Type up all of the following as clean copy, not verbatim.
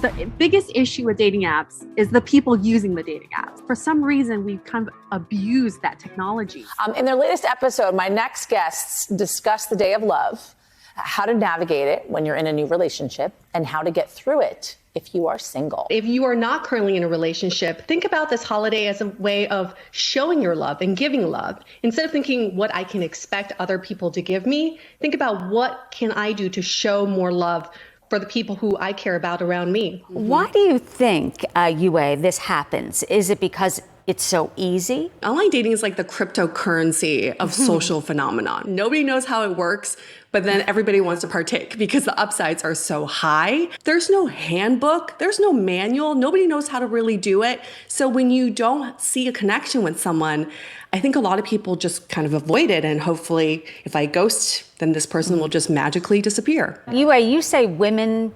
The biggest issue with dating apps is the people using the dating apps. For some reason, we've kind of abused that technology. In their latest episode, my next guests discuss the day of love, how to navigate it when you're in a new relationship, and how to get through it if you are single. If you are not currently in a relationship, think about this holiday as a way of showing your love and giving love. Instead of thinking what I can expect other people to give me, think about what can I do to show more love for the people who I care about around me. Why do you think, YUE, this happens? Is it because it's so easy? Online dating is like the cryptocurrency of social phenomenon. Nobody knows how it works, but then everybody wants to partake because the upsides are so high. There's no handbook, there's no manual, nobody knows how to really do it. So when you don't see a connection with someone, I think a lot of people just kind of avoid it, and hopefully if I ghost, then this person will just magically disappear. YUE, you say women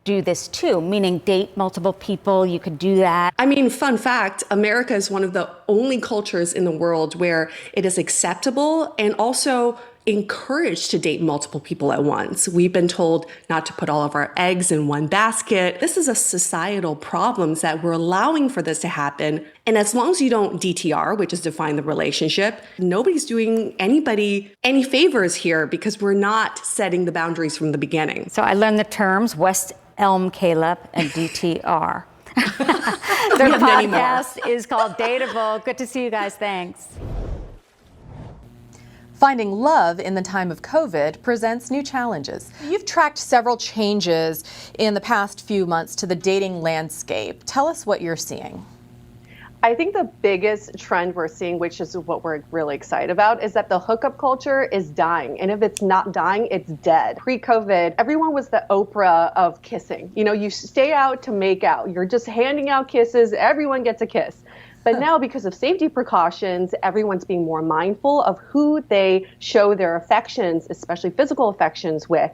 do this too, meaning date multiple people, you could do that. I mean, fun fact, America is one of the only cultures in the world where it is acceptable and also encouraged to date multiple people at once. We've been told not to put all of our eggs in one basket. This is a societal problem that we're allowing for this to happen. And as long as you don't DTR, which is define the relationship, nobody's doing anybody any favors here because we're not setting the boundaries from the beginning. So I learned the terms West Elm Caleb and DTR. Their podcast is called Dateable. Good to see you guys. Thanks. Finding love in the time of COVID presents new challenges. You've tracked several changes in the past few months to the dating landscape. Tell us what you're seeing. I think the biggest trend we're seeing, which is what we're really excited about, is that the hookup culture is dying. And if it's not dying, it's dead. Pre-COVID, everyone was the Oprah of kissing. You know, you stay out to make out. You're just handing out kisses. Everyone gets a kiss. But now, because of safety precautions, everyone's being more mindful of who they show their affections, especially physical affections, with.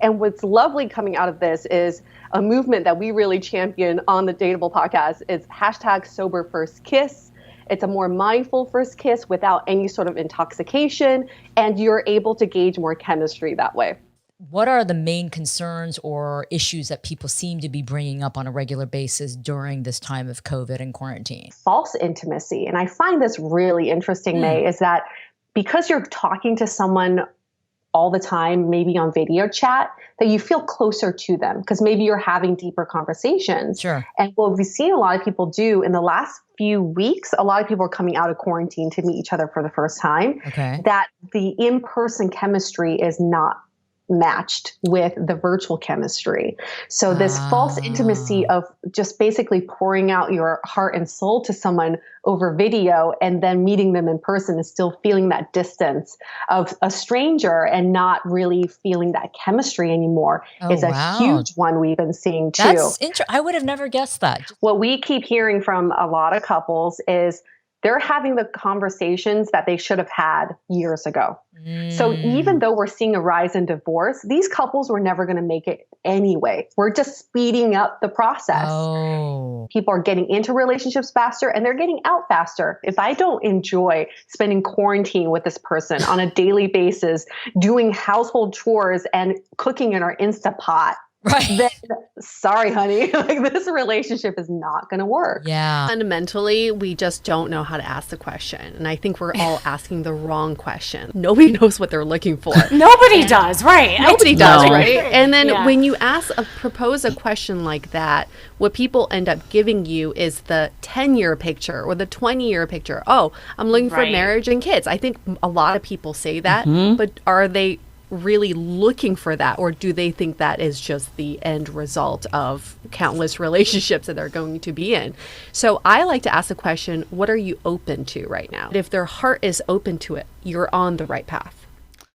And what's lovely coming out of this is a movement that we really champion on the Dateable podcast is #SoberFirstKiss. It's a more mindful first kiss without any sort of intoxication, and you're able to gauge more chemistry that way. What are the main concerns or issues that people seem to be bringing up on a regular basis during this time of COVID and quarantine? False intimacy. And I find this really interesting, May, is that because you're talking to someone all the time, maybe on video chat, that you feel closer to them because maybe you're having deeper conversations. Sure. And what we've seen a lot of people do in the last few weeks, a lot of people are coming out of quarantine to meet each other for the first time, that the in-person chemistry is not matched with the virtual chemistry. So this false intimacy of just basically pouring out your heart and soul to someone over video and then meeting them in person and still feeling that distance of a stranger and not really feeling that chemistry anymore is a huge one we've been seeing too. That's I would have never guessed that. What we keep hearing from a lot of couples is they're having the conversations that they should have had years ago. So even though we're seeing a rise in divorce, these couples were never going to make it anyway. We're just speeding up the process. People are getting into relationships faster and they're getting out faster. If I don't enjoy spending quarantine with this person on a daily basis, doing household chores and cooking in our Instapot, then sorry, honey, like this relationship is not going to work. Yeah. Fundamentally, we just don't know how to ask the question. And I think we're all asking the wrong question. Nobody knows what they're looking for. Nobody does, right? Nobody does, right? And then when you propose a question like that, what people end up giving you is the 10-year picture or the 20-year picture. Oh, I'm looking for marriage and kids. I think a lot of people say that, but are they really looking for that, or do they think that is just the end result of countless relationships that they're going to be in? So I like to ask the question, what are you open to right now? If their heart is open to it, you're on the right path.